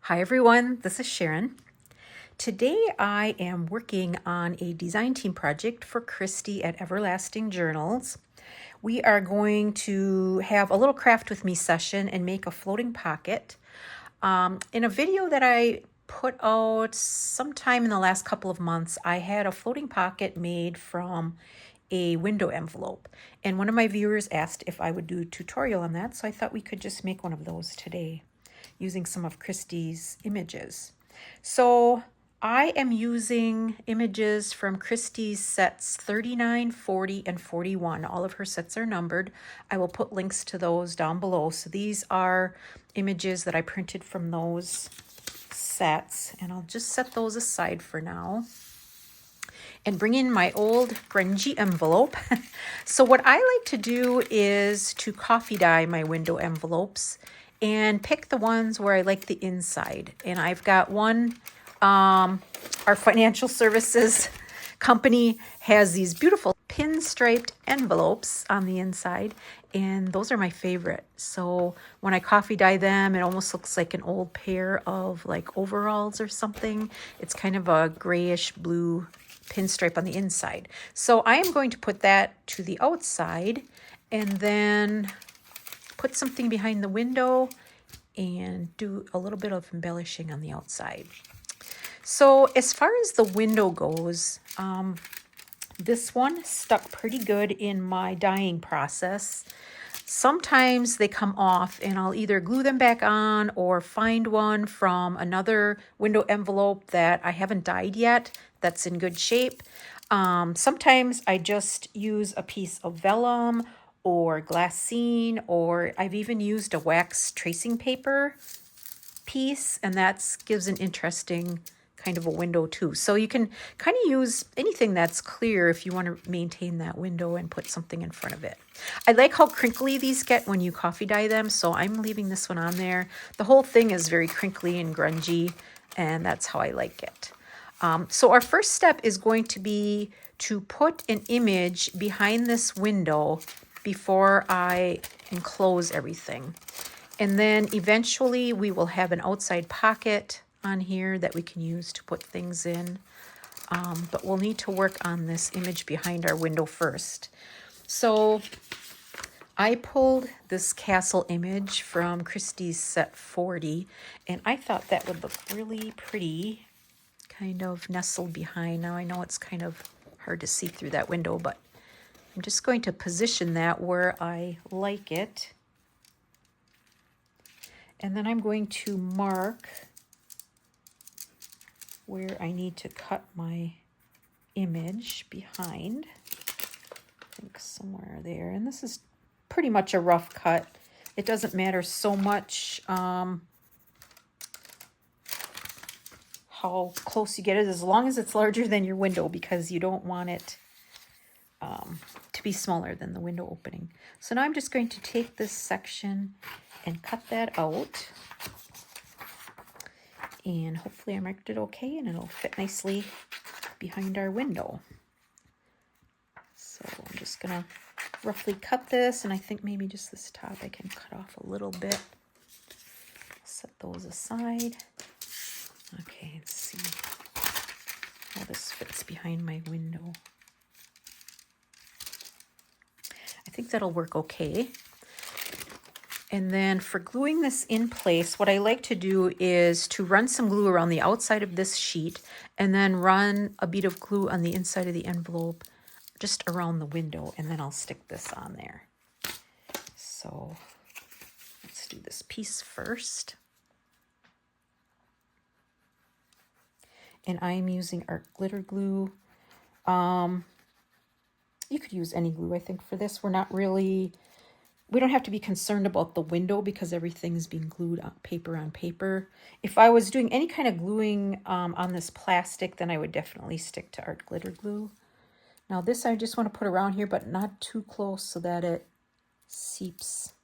Hi everyone, this is Sharon. Today I am working on a design team project for Christy at Everlasting Journals. We are going to have a little craft with me session and make a floating pocket. In a video that I put out sometime in the last couple of months, I had a floating pocket made from a window envelope. And one of my viewers asked if I would do a tutorial on that, so I thought we could just make one of those today using some of Christy's images. So I am using images from Christy's sets 39, 40, and 41. All of her sets are numbered. I will put links to those down below. So these are images that I printed from those sets, and I'll just set those aside for now and bring in my old grungy envelope. So what I like to do is to coffee dye my window envelopes and pick the ones where I like the inside. And I've got one, our financial services company has these beautiful pinstriped envelopes on the inside, and those are my favorite. So when I coffee dye them, it almost looks like an old pair of like overalls or something. It's kind of a grayish blue pinstripe on the inside. So I am going to put that to the outside and then put something behind the window and do a little bit of embellishing on the outside. So as far as the window goes, this one stuck pretty good in my dyeing process. Sometimes they come off and I'll either glue them back on or find one from another window envelope that I haven't dyed yet that's in good shape. Sometimes I just use a piece of vellum or glassine, or I've even used a wax tracing paper piece, and that gives an interesting kind of a window too. So you can kind of use anything that's clear if you want to maintain that window and put something in front of it. I like how crinkly these get when you coffee dye them, so I'm leaving this one on there. The whole thing is very crinkly and grungy, and that's how I like it. So our first step is going to be to put an image behind this window before I enclose everything. And then eventually we will have an outside pocket on here that we can use to put things in. But we'll need to work on this image behind our window first. So I pulled this castle image from Christy's set 40, and I thought that would look really pretty, kind of nestled behind. Now I know it's kind of hard to see through that window, but I'm just going to position that where I like it. And then I'm going to mark where I need to cut my image behind. I think somewhere there. And this is pretty much a rough cut. It doesn't matter so much how close you get it, as long as it's larger than your window, because you don't want it to be smaller than the window opening. So now I'm just going to take this section and cut that out. And hopefully I marked it okay and it'll fit nicely behind our window. So I'm just gonna roughly cut this, and I think maybe just this top I can cut off a little bit. Set those aside. Okay, let's see how this fits behind my window. I think that'll work okay. And then for gluing this in place, what I like to do is to run some glue around the outside of this sheet and then run a bead of glue on the inside of the envelope just around the window, and then I'll stick this on there. So let's do this piece first. And I'm using art glitter glue. You could use any glue, I think, for this. We don't have to be concerned about the window because everything's being glued on paper. If I was doing any kind of gluing on this plastic, then I would definitely stick to art glitter glue. Now this I just want to put around here, but not too close so that it seeps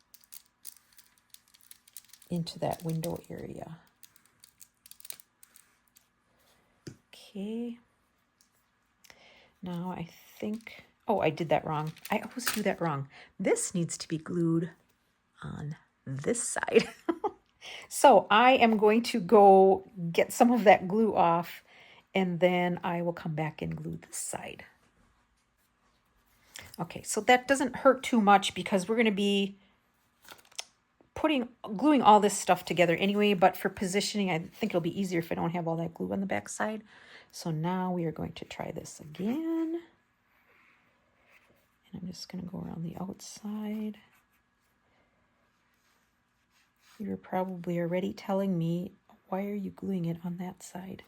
into that window area. Okay. Now I think, oh, I did that wrong. I always do that wrong. This needs to be glued on this side. So I am going to go get some of that glue off, and then I will come back and glue this side. Okay, so that doesn't hurt too much because we're going to be gluing all this stuff together anyway, but for positioning, I think it'll be easier if I don't have all that glue on the back side. So now we are going to try this again. And I'm just going to go around the outside. You're probably already telling me, why are you gluing it on that side?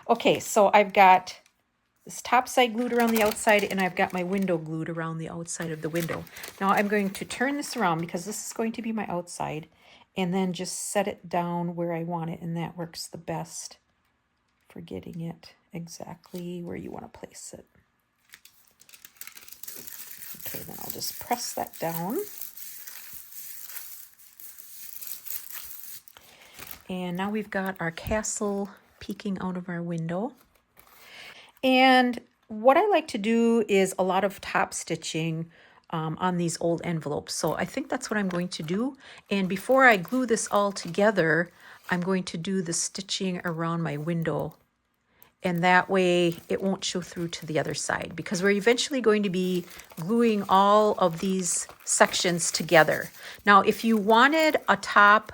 Okay, so I've got this top side glued around the outside, and I've got my window glued around the outside of the window. Now I'm going to turn this around because this is going to be my outside, and then just set it down where I want it, and that works the best for getting it exactly where you want to place it. Okay, then I'll just press that down. And now we've got our castle peeking out of our window. And what I like to do is a lot of top stitching on these old envelopes. So I think that's what I'm going to do. And before I glue this all together, I'm going to do the stitching around my window. And that way it won't show through to the other side, because we're eventually going to be gluing all of these sections together. Now, if you wanted a top,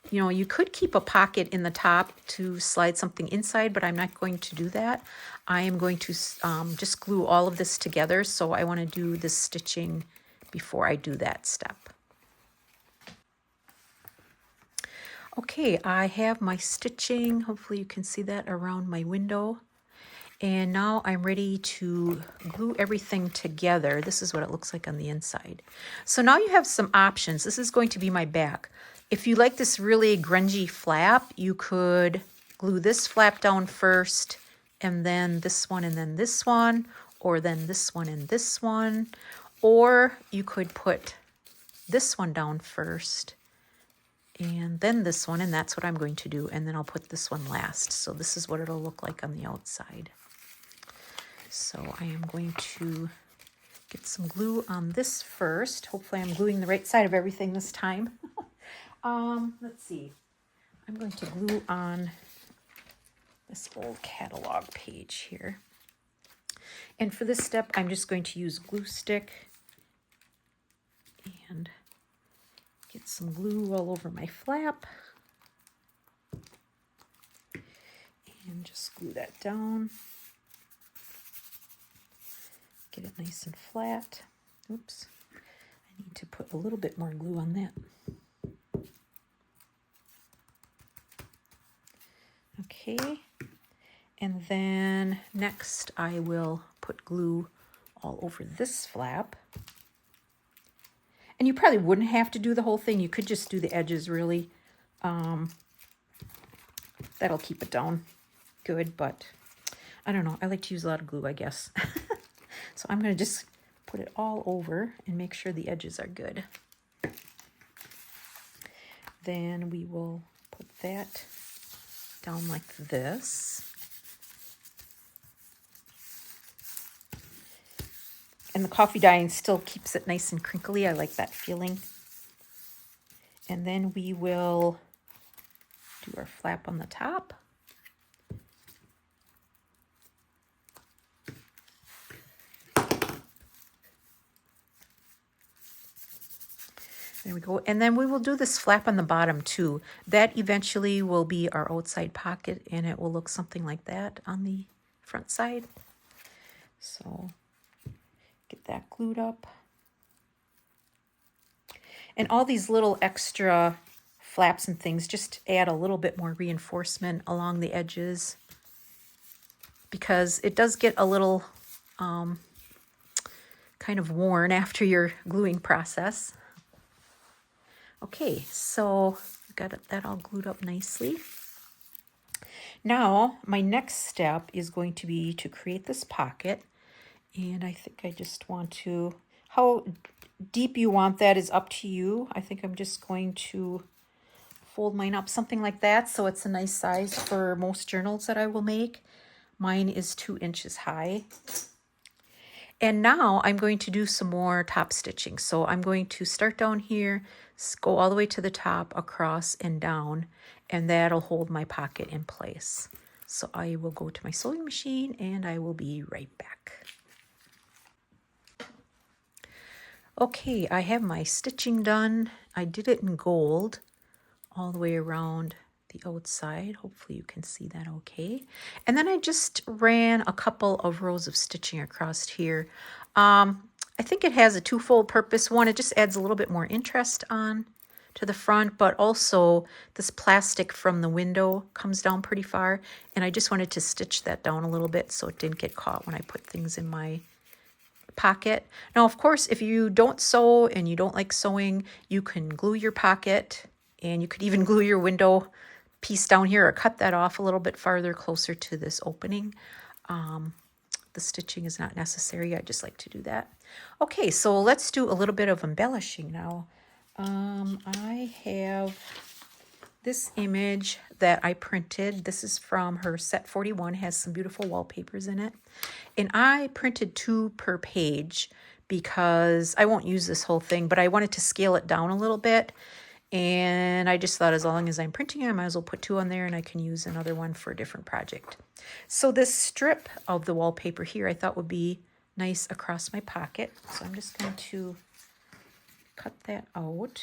you know, you could keep a pocket in the top to slide something inside, but I'm not going to do that. I am going to just glue all of this together. So I want to do this stitching before I do that step. Okay, I have my stitching. Hopefully you can see that around my window. And now I'm ready to glue everything together. This is what it looks like on the inside. So now you have some options. This is going to be my back. If you like this really grungy flap, you could glue this flap down first, and then this one, and then this one, or then this one and this one. Or you could put this one down first, and then this one, and that's what I'm going to do. And then I'll put this one last. So this is what it'll look like on the outside. So I am going to get some glue on this first. Hopefully I'm gluing the right side of everything this time. Let's see. I'm going to glue on this old catalog page here. And for this step, I'm just going to use glue stick and get some glue all over my flap. And just glue that down. Get it nice and flat. Oops. I need to put a little bit more glue on that. Okay. And then next I will put glue all over this flap. And you probably wouldn't have to do the whole thing. You could just do the edges, really. That'll keep it down good, but I don't know. I like to use a lot of glue, I guess. So I'm going to just put it all over and make sure the edges are good. Then we will put that down like this. And the coffee dyeing still keeps it nice and crinkly. I like that feeling. And then we will do our flap on the top. There we go. And then we will do this flap on the bottom too. That eventually will be our outside pocket, and it will look something like that on the front side. So get that glued up. And all these little extra flaps and things just add a little bit more reinforcement along the edges, because it does get a little kind of worn after your gluing process. Okay, so got that all glued up nicely. Now, my next step is going to be to create this pocket. And I think I just want to, how deep you want that is up to you. I think I'm just going to fold mine up something like that, so it's a nice size for most journals that I will make. Mine is 2 inches high. And now I'm going to do some more top stitching. So I'm going to start down here, go all the way to the top, across and down, and that'll hold my pocket in place. So I will go to my sewing machine and I will be right back. Okay, I have my stitching done. I did it in gold all the way around the outside. Hopefully you can see that okay. And then I just ran a couple of rows of stitching across here. I think it has a twofold purpose. One, it just adds a little bit more interest on to the front, but also this plastic from the window comes down pretty far, and I just wanted to stitch that down a little bit so it didn't get caught when I put things in my pocket. Now, of course, if you don't sew and you don't like sewing, you can glue your pocket, and you could even glue your window piece down here or cut that off a little bit farther closer to this opening. The stitching is not necessary. I just like to do that. Okay, so let's do a little bit of embellishing now. I have this image that I printed. This is from her set 41, has some beautiful wallpapers in it. And I printed 2 per page because I won't use this whole thing, but I wanted to scale it down a little bit. And I just thought as long as I'm printing it, I might as well put 2 on there and I can use another one for a different project. So this strip of the wallpaper here I thought would be nice across my pocket. So I'm just going to cut that out.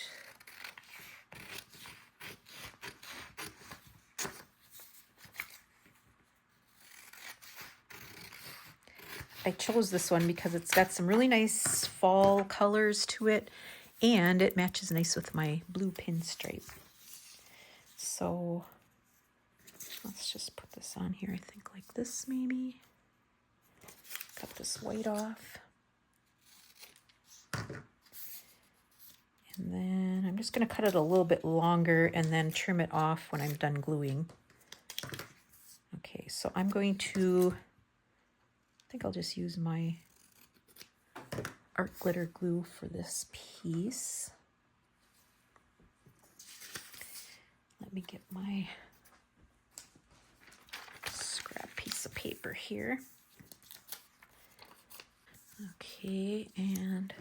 I chose this one because it's got some really nice fall colors to it, and it matches nice with my blue pinstripe. So let's just put this on here, I think like this maybe. Cut this white off. And then I'm just going to cut it a little bit longer and then trim it off when I'm done gluing. Okay, so I'm going to, I think I'll just use my art glitter glue for this piece. Let me get my scrap piece of paper here. Okay, and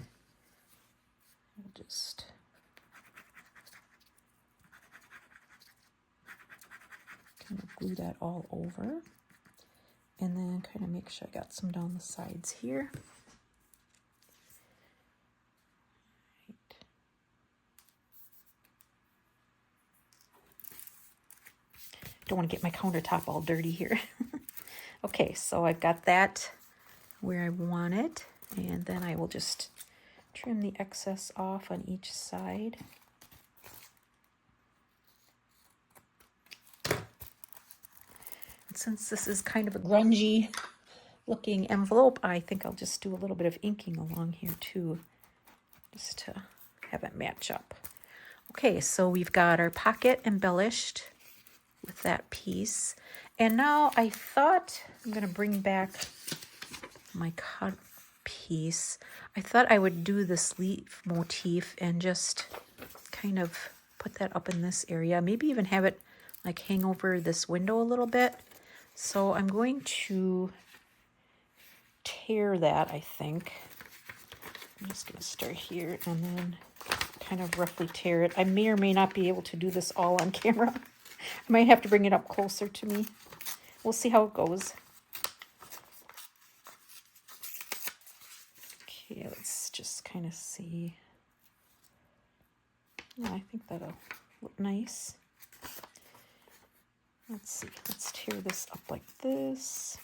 I'll just kind of glue that all over, and then kind of make sure I got some down the sides here. Right. Don't want to get my countertop all dirty here. Okay, so I've got that where I want it, and then I will just trim the excess off on each side. And since this is kind of a grungy looking envelope, I think I'll just do a little bit of inking along here too, just to have it match up. Okay, so we've got our pocket embellished with that piece. And now I thought I'm going to bring back my cut piece. I thought I would do this leaf motif and just kind of put that up in this area. Maybe even have it like hang over this window a little bit. So I'm going to tear that, I think. I'm just going to start here and then kind of roughly tear it. I may or may not be able to do this all on camera. I might have to bring it up closer to me. We'll see how it goes. Okay, let's just kind of see. Yeah, I think that'll look nice. Let's see, let's tear this up like this.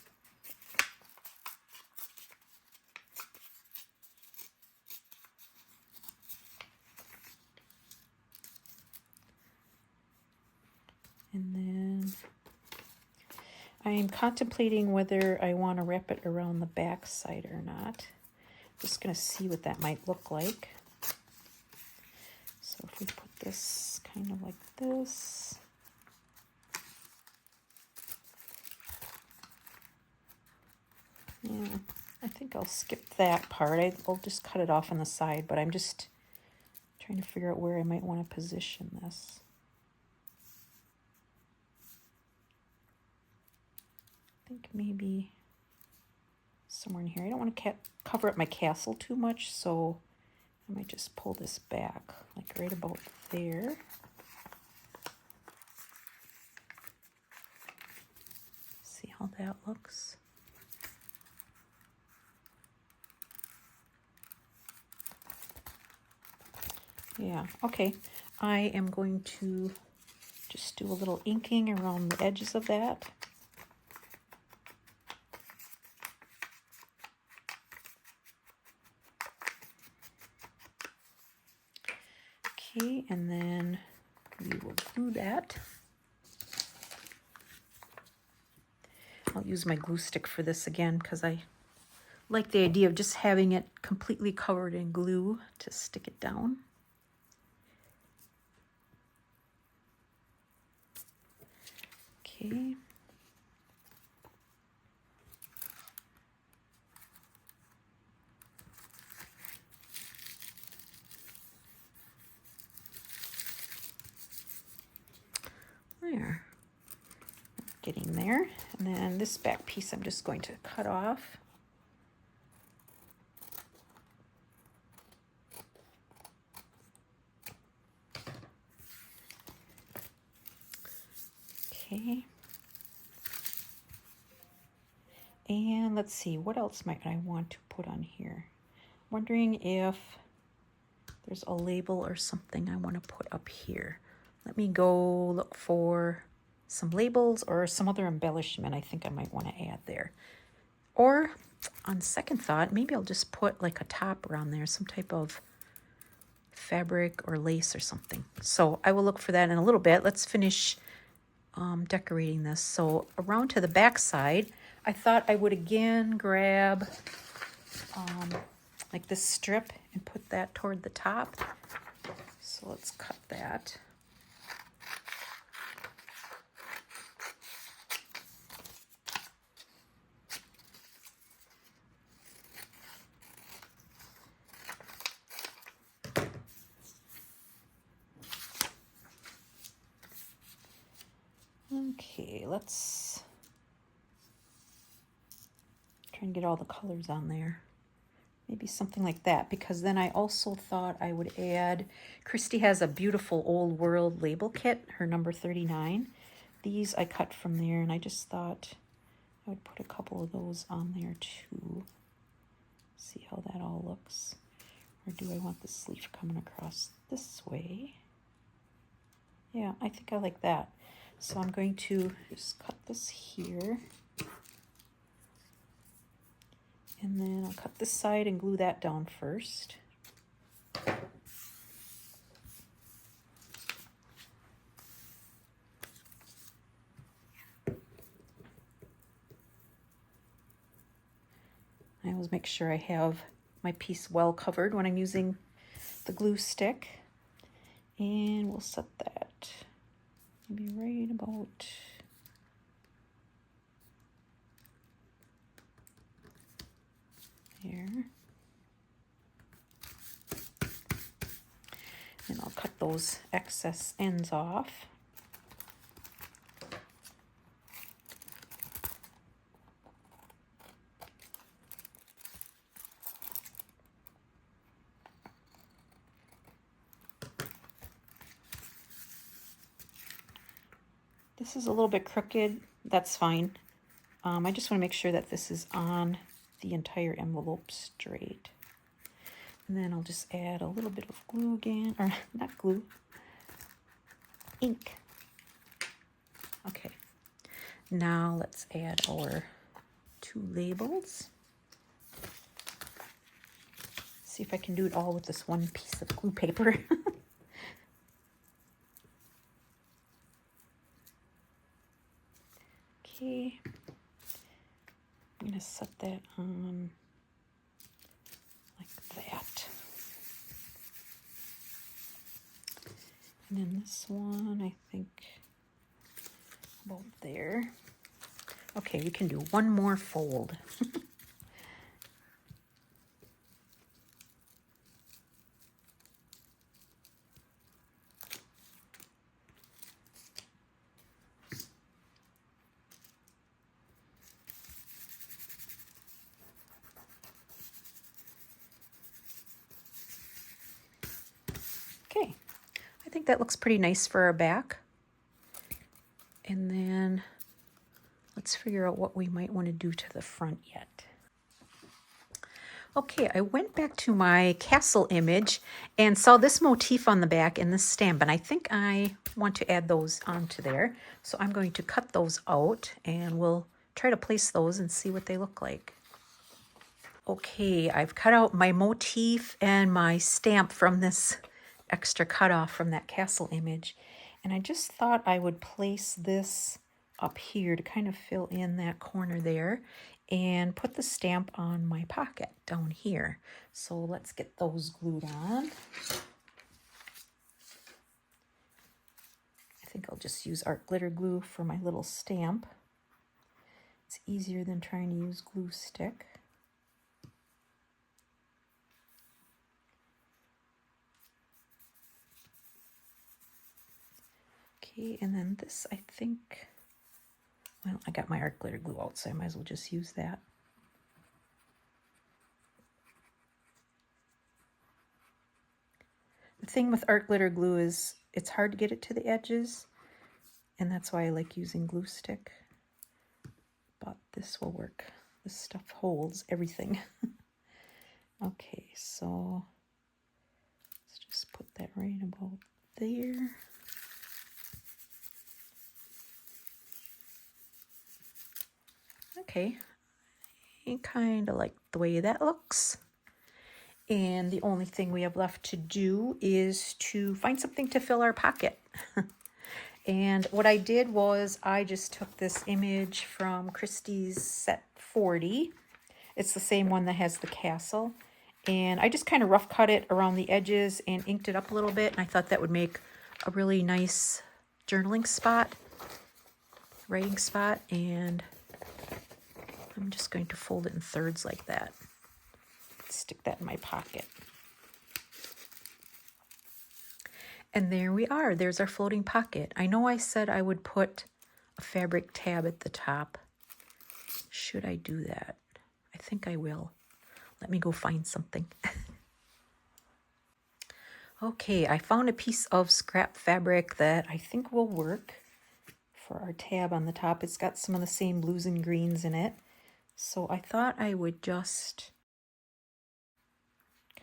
And then I'm contemplating whether I want to wrap it around the back side or not. Just going to see what that might look like. So if we put this kind of like this. Yeah, I think I'll skip that part. I'll just cut it off on the side, but I'm just trying to figure out where I might want to position this. I think maybe somewhere in here. I don't want to cover up my castle too much, so I might just pull this back, like right about there. See how that looks. Yeah, okay. I am going to just do a little inking around the edges of that. Okay, and then we will glue that. I'll use my glue stick for this again because I like the idea of just having it completely covered in glue to stick it down. Okay. There. Getting there. And then this back piece I'm just going to cut off. Okay. And let's see, what else might I want to put on here? Wondering if there's a label or something I want to put up here. Let me go look for some labels or some other embellishment I think I might want to add there. Or on second thought, maybe I'll just put like a top around there, some type of fabric or lace or something. So I will look for that in a little bit. Let's finish decorating this. So around to the back side, I thought I would again grab like this strip and put that toward the top. So let's cut that. Okay, let's try and get all the colors on there. Maybe something like that, because then I also thought I would add, Christy has a beautiful old world label kit, her number 39. These I cut from there, and I just thought I would put a couple of those on there too. See how that all looks. Or do I want the sleeve coming across this way? Yeah, I think I like that. So I'm going to just cut this here. And then I'll cut this side and glue that down first. I always make sure I have my piece well covered when I'm using the glue stick. And we'll set that maybe right about there. And I'll cut those excess ends off. This is a little bit crooked, that's fine. I just want to make sure that this is on the entire envelope straight. And then I'll just add a little bit of glue again, or not glue, ink. Okay, now let's add our 2 labels. See if I can do it all with this one piece of glue paper. Okay, I'm going to set that on like that. And then this one, I think about there. Okay, we can do one more fold. that looks pretty nice for our back. And then let's figure out what we might want to do to the front yet. Okay, I went back to my castle image and saw this motif on the back and this stamp, and I think I want to add those onto there. So I'm going to cut those out and we'll try to place those and see what they look like. Okay, I've cut out my motif and my stamp from this extra cutoff from that castle image. And I just thought I would place this up here to kind of fill in that corner there and put the stamp on my pocket down here. So let's get those glued on. I think I'll just use art glitter glue for my little stamp. It's easier than trying to use glue stick. Okay, and then this, I think, well, I got my art glitter glue out, so I might as well just use that. The thing with art glitter glue is it's hard to get it to the edges, and that's why I like using glue stick. But this will work. This stuff holds everything. Okay, so let's just put that right about there. Okay, I kind of like the way that looks. And the only thing we have left to do is to find something to fill our pocket. And what I did was I just took this image from Christy's set 40. It's the same one that has the castle. And I just kind of rough cut it around the edges and inked it up a little bit. And I thought that would make a really nice journaling spot, writing spot. And I'm just going to fold it in thirds like that. Stick that in my pocket. And there we are. There's our floating pocket. I know I said I would put a fabric tab at the top. Should I do that? I think I will. Let me go find something. Okay, I found a piece of scrap fabric that I think will work for our tab on the top. It's got some of the same blues and greens in it. So I thought I would just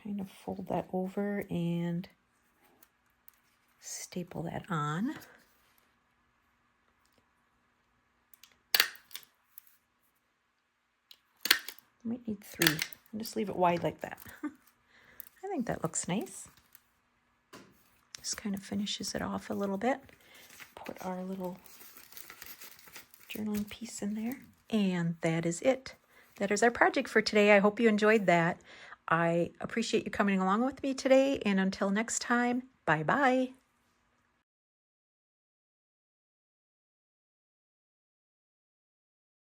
kind of fold that over and staple that on. Might need 3. And just leave it wide like that. I think that looks nice. Just kind of finishes it off a little bit. Put our little journaling piece in there. And that is it. That is our project for today. I hope you enjoyed that. I appreciate you coming along with me today. And until next time, bye-bye.